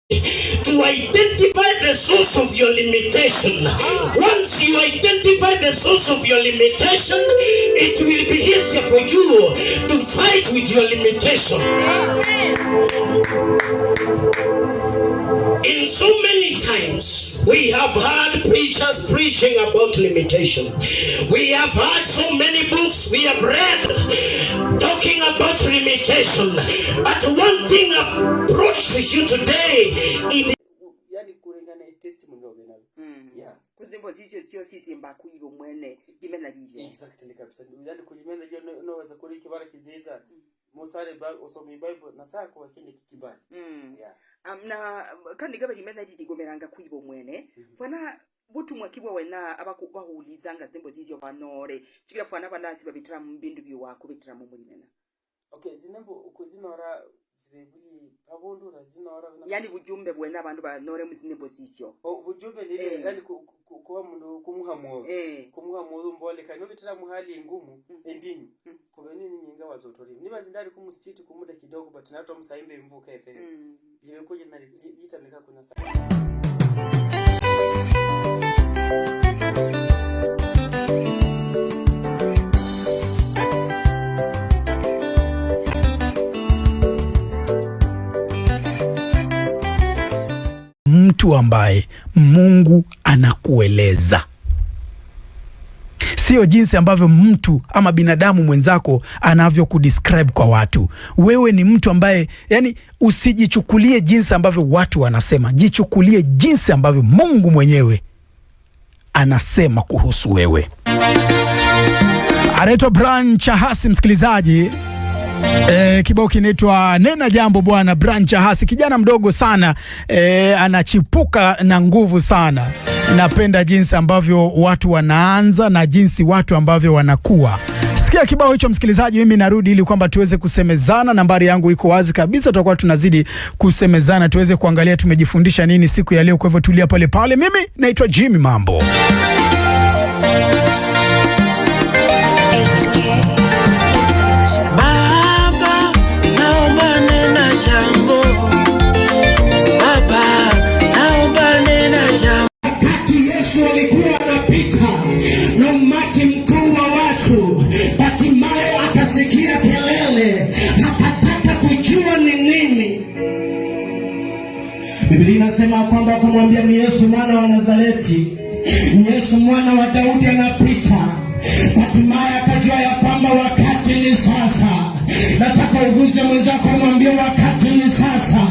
To identify the source of your limitation. Once you identify the source of your limitation, it will be easier for you to fight with your limitation. In so many times, we have heard preachers preaching about limitation. We have heard so many books we have read talking about limitation. But one thing I've brought to you today is testimony of yeah, kuzimbo sio sisi mbakuibo mwene limena lije exactly kabisa yani kulimena hiyo unaweza kuli kibara kiziza musare ba usomi bible na sako wakende kibali yeah na kandi gaba limena lije gomeranga kuibo mwene fana butu mwakibwa wena abakubahulizanga zimbo zizyo banore kikira fana bandazi babitira mu bindu biwako bitira mu mulimena okay zinembo kuzinora zibuli abondo na zinora yani bujumbe bwena abantu banore mu zinembo zizyo bujumbe nile yani kuba mundu kumuhamuo kumuhamuo mbole kandi bitira mu hali ngumu endinyu kubeni nyinga wazotori niba zindari kumustiti kumuda kidogo but nato musaimbe mvuka efe jibe koje na yitamika kuna mtu ambaye Mungu anakueleza, sio jinsi ambavyo mtu ama binadamu mwenzako anavyokudescribe kwa watu. Wewe ni mtu ambaye yani usijichukulie jinsi ambavyo watu wanasema, jichukulie jinsi ambavyo Mungu mwenyewe anasema kuhusu wewe. Anaitwa Brian Chahasi, msikilizaji. Kibao kinaitwa Nena Jambo bwana. Brian Chahasi, kijana mdogo sana, anachipuka na nguvu sana. Napenda jinsi ambavyo watu wanaanza na jinsi watu ambavyo wanakuwa. Sikia kibao hicho msikilizaji, mimi narudi ili kwamba tuweze kusemezana. Nambari yangu iko wazi kabisa, tutakuwa tunazidi kusemezana, tuweze kuangalia tumejifundisha nini siku ya leo. Kwa hivyo tulia pale pale. Mimi naitwa Jimmy Mambo. Biblia inasema kwamba kumwambia ni Yesu mwana wa Nazareti, ni Yesu mwana wa Daudi anapita. Hatimaye akajua ya kwamba wakati ni sasa. Nataka uguze mwenzako mwambie wakati ni sasa.